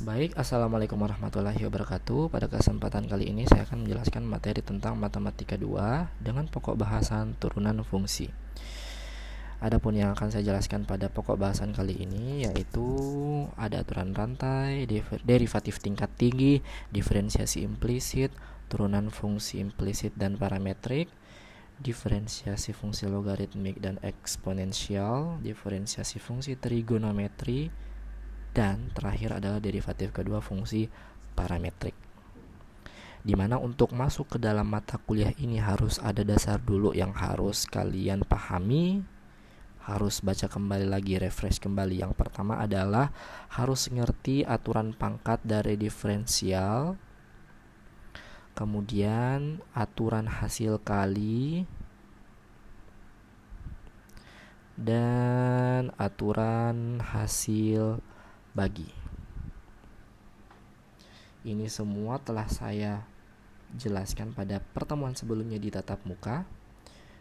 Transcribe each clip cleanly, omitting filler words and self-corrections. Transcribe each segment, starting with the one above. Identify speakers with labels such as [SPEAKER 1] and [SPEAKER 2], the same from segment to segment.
[SPEAKER 1] Baik, Assalamualaikum warahmatullahi wabarakatuh. Pada kesempatan kali ini saya akan menjelaskan materi tentang Matematika 2 dengan pokok bahasan turunan fungsi. Adapun yang akan saya jelaskan pada pokok bahasan kali ini yaitu ada aturan rantai, derivatif tingkat tinggi, diferensiasi implisit, turunan fungsi implisit dan parametrik, diferensiasi fungsi logaritmik dan eksponensial, diferensiasi fungsi trigonometri, dan terakhir adalah derivatif kedua fungsi parametrik. Dimana untuk masuk ke dalam mata kuliah ini harus ada dasar dulu yang harus kalian pahami, harus baca kembali lagi, refresh kembali. Yang pertama adalah harus ngerti aturan pangkat dari diferensial, kemudian aturan hasil kali, dan aturan hasil bagi. Ini semua telah saya jelaskan pada pertemuan sebelumnya di tatap muka,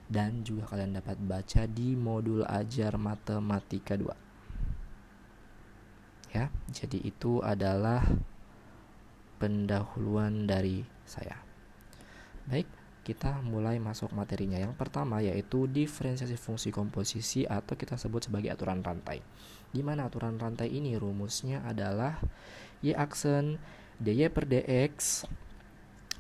[SPEAKER 1] dan juga kalian dapat baca di modul ajar matematika 2. Ya, jadi itu adalah pendahuluan dari saya. Baik, kita mulai masuk materinya. Yang pertama yaitu diferensiasi fungsi komposisi atau kita sebut sebagai aturan rantai. Di mana aturan rantai ini rumusnya adalah y aksen dy per dx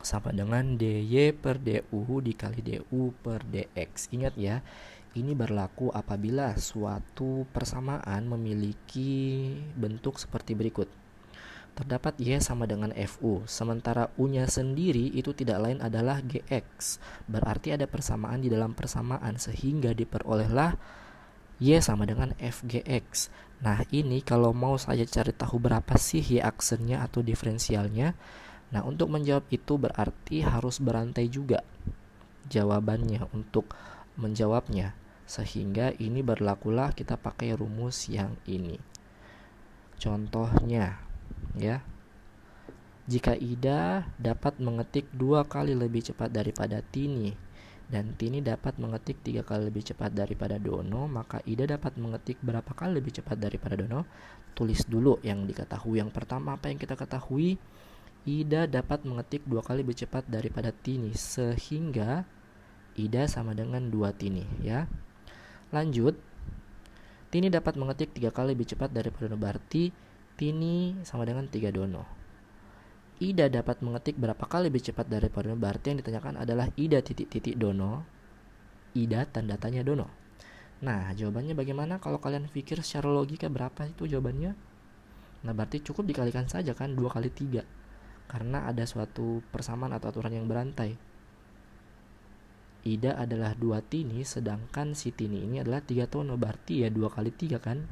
[SPEAKER 1] sama dengan dy per du dikali du per dx. Ingat ya, ini berlaku apabila suatu persamaan memiliki bentuk seperti berikut. Terdapat y sama dengan fu, sementara u-nya sendiri itu tidak lain adalah gx. Berarti ada persamaan di dalam persamaan, sehingga diperolehlah y sama dengan fgx. Nah, ini kalau mau saya cari tahu berapa sih y aksennya atau diferensialnya, nah untuk menjawab itu berarti harus berantai juga jawabannya untuk menjawabnya, sehingga ini berlakulah kita pakai rumus yang ini. Contohnya ya, jika Ida dapat mengetik 2 kali lebih cepat daripada Tini dan Tini dapat mengetik 3 kali lebih cepat daripada Dono, maka Ida dapat mengetik berapa kali lebih cepat daripada Dono? Tulis dulu yang diketahui. Yang pertama, apa yang kita ketahui? Ida dapat mengetik 2 kali lebih cepat daripada Tini, sehingga Ida sama dengan 2 Tini ya. Lanjut, Tini dapat mengetik 3 kali lebih cepat daripada Dono, berarti Tini sama dengan 3 Dono. Ida dapat mengetik berapa kali lebih cepat daripada Dono, berarti yang ditanyakan adalah Ida titik-titik Dono, Ida tanda tanya Dono. Nah, jawabannya bagaimana? Kalau kalian pikir secara logika berapa itu jawabannya? Nah, berarti cukup dikalikan saja kan 2 kali 3, karena ada suatu persamaan atau aturan yang berantai. Ida adalah 2 Tini, sedangkan si Tini ini adalah 3 Tono, berarti ya 2 kali 3 kan?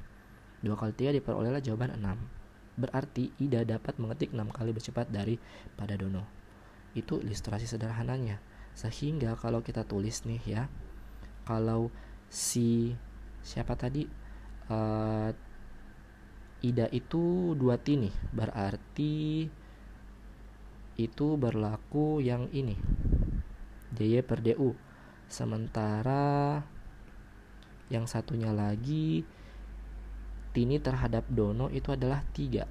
[SPEAKER 1] 2 kali 3 diperolehlah jawaban 6. Berarti Ida dapat mengetik 6 kali lebih cepat daripada Dono. Itu ilustrasi sederhananya. Sehingga kalau kita tulis nih ya, kalau si siapa tadi, Ida itu 2 Tini, berarti itu berlaku yang ini, dy per du. Sementara yang satunya lagi, Tini terhadap Dono itu adalah 3.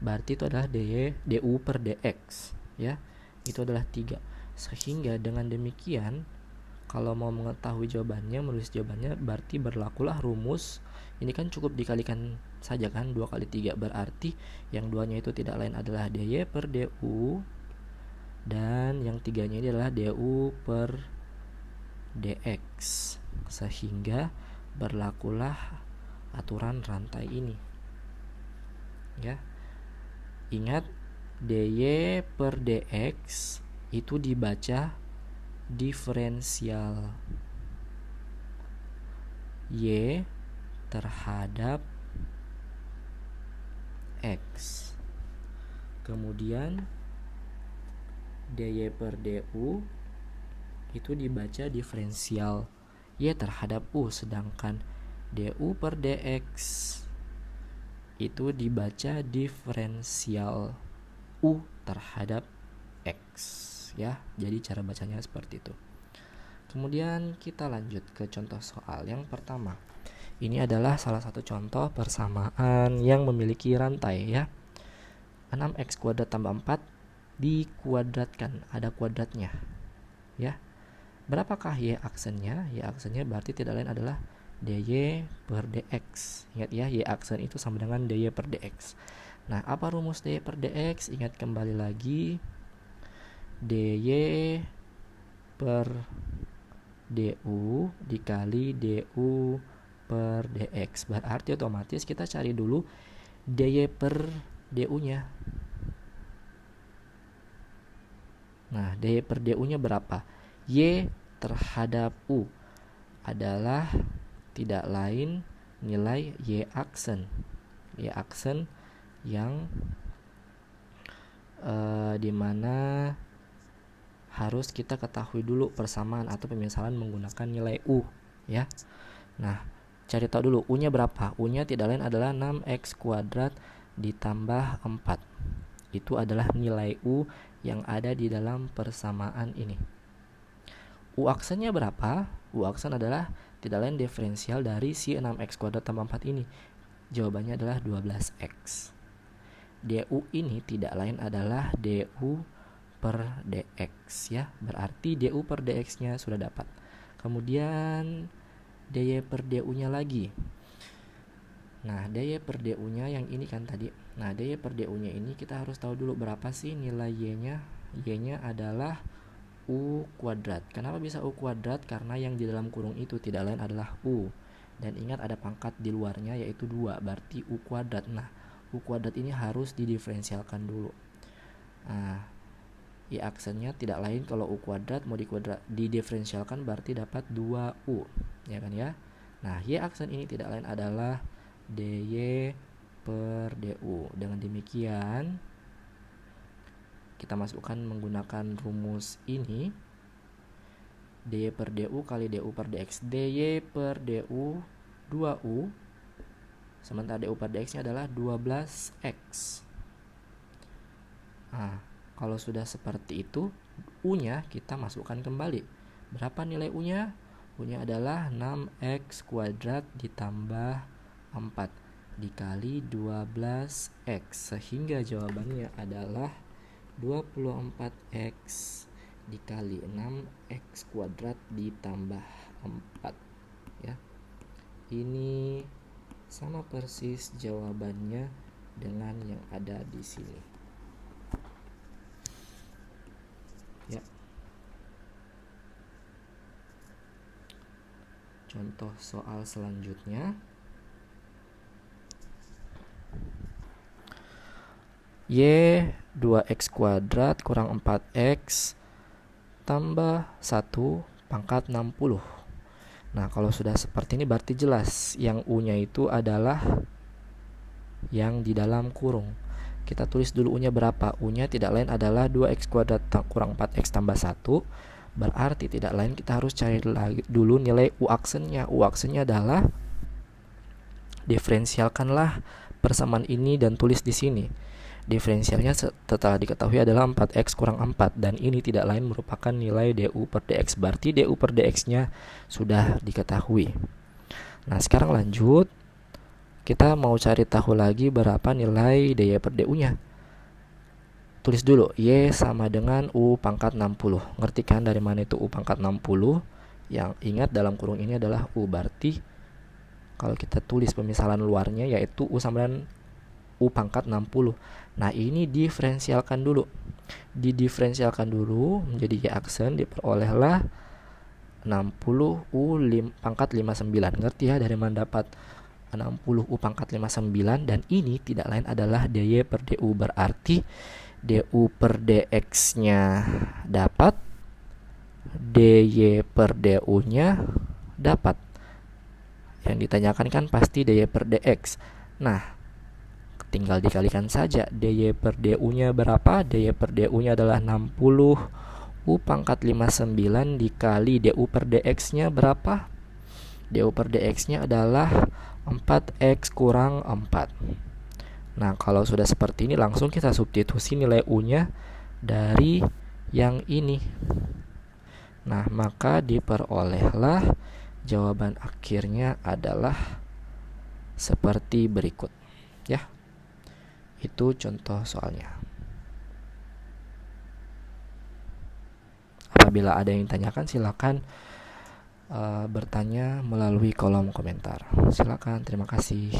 [SPEAKER 1] Berarti itu adalah du per dx ya. Itu adalah 3. Sehingga dengan demikian kalau mau mengetahui jawabannya, menulis jawabannya, berarti berlakulah rumus ini kan cukup dikalikan saja kan, 2 kali 3, berarti yang duanya itu tidak lain adalah dy per du, dan yang tiganya ini adalah du per dx, sehingga berlakulah aturan rantai ini ya. Ingat, dy per dx itu dibaca diferensial y terhadap x. Kemudian dy per du itu dibaca diferensial y terhadap u, sedangkan du per dx itu dibaca diferensial u terhadap x ya. Jadi cara bacanya seperti itu. Kemudian kita lanjut ke contoh soal yang pertama. Ini adalah salah satu contoh persamaan yang memiliki rantai ya. 6x kuadrat tambah 4 dikuadratkan, ada kuadratnya ya. Berapakah y aksennya? Y aksennya berarti tidak lain adalah dy per dx. Ingat ya, y aksen itu sama dengan dy per dx. Nah, apa rumus dy per dx? Ingat kembali lagi, dy per du dikali du per dx. Berarti otomatis kita cari dulu dy per du nya. Nah, dy per du nya berapa? Y terhadap u adalah tidak lain nilai y aksen. Y aksen yang dimana harus kita ketahui dulu persamaan atau pemisalan menggunakan nilai u ya. Nah, cari tahu dulu u nya berapa. U nya tidak lain adalah 6x kuadrat ditambah 4. Itu adalah nilai u yang ada di dalam persamaan ini. U aksennya berapa? U aksen adalah tidak lain diferensial dari si 6x kuadrat tambah 4 ini. Jawabannya adalah 12x. Du ini tidak lain adalah du per dx ya. Berarti du per dx nya sudah dapat. Kemudian dy per du nya lagi. Nah, dy per du nya yang ini kan tadi. Nah, dy per du nya ini kita harus tahu dulu berapa sih nilai y nya. Y nya adalah u kuadrat. Kenapa bisa u kuadrat? Karena yang di dalam kurung itu tidak lain adalah u. Dan ingat ada pangkat di luarnya yaitu 2, berarti u kuadrat. Nah, u kuadrat ini harus didiferensialkan dulu. Nah, y aksennya tidak lain kalau u kuadrat mau didiferensialkan berarti dapat 2u, ya kan ya. Nah, y aksen ini tidak lain adalah dy per du. Dengan demikian kita masukkan menggunakan rumus ini, dy per du kali du per dx. Dy per du 2u, sementara du per dx nya adalah 12x. Nah, kalau sudah seperti itu, u nya kita masukkan kembali. Berapa nilai u nya? U nya adalah 6x kuadrat ditambah 4 dikali 12x, sehingga jawabannya adalah 24x dikali 6x kuadrat ditambah 4 ya. Ini sama persis jawabannya dengan yang ada di sini ya. Contoh soal selanjutnya, y 2x kuadrat kurang 4x tambah 1 pangkat 60. Nah, kalau sudah seperti ini berarti jelas yang u nya itu adalah yang di dalam kurung. Kita tulis dulu u nya berapa. U nya tidak lain adalah 2x kuadrat kurang 4x tambah 1. Berarti tidak lain kita harus cari dulu nilai u aksennya. U aksennya adalah, diferensialkanlah persamaan ini dan tulis di sini. Diferensialnya setelah diketahui adalah 4x kurang 4, dan ini tidak lain merupakan nilai du per dx. Berarti du per dx nya sudah diketahui. Nah, sekarang lanjut, kita mau cari tahu lagi berapa nilai dy per du nya. Tulis dulu, y sama dengan u pangkat 60. Ngerti kan dari mana itu u pangkat 60? Yang ingat dalam kurung ini adalah u, berarti kalau kita tulis pemisalan luarnya yaitu u sama dengan u pangkat 60. Nah, ini diferensialkan dulu. Didiferensialkan dulu menjadi y aksen, diperolehlah 60 u pangkat 59. Ngerti ya dari mana dapat 60 u pangkat 59? Dan ini tidak lain adalah dy per du. Berarti du per dx nya dapat, dy per du nya dapat. Yang ditanyakan kan pasti dy per dx. Nah, tinggal dikalikan saja. Dy per du nya berapa? Dy per du nya adalah 60 u pangkat 59 dikali du per dx nya berapa? Du per dx nya adalah 4x kurang 4. Nah, kalau sudah seperti ini langsung kita substitusi nilai u nya dari yang ini. Nah, maka diperolehlah jawaban akhirnya adalah seperti berikut. Ya, itu contoh soalnya. Apabila ada yang ditanyakan, silakan bertanya melalui kolom komentar. Silakan, terima kasih.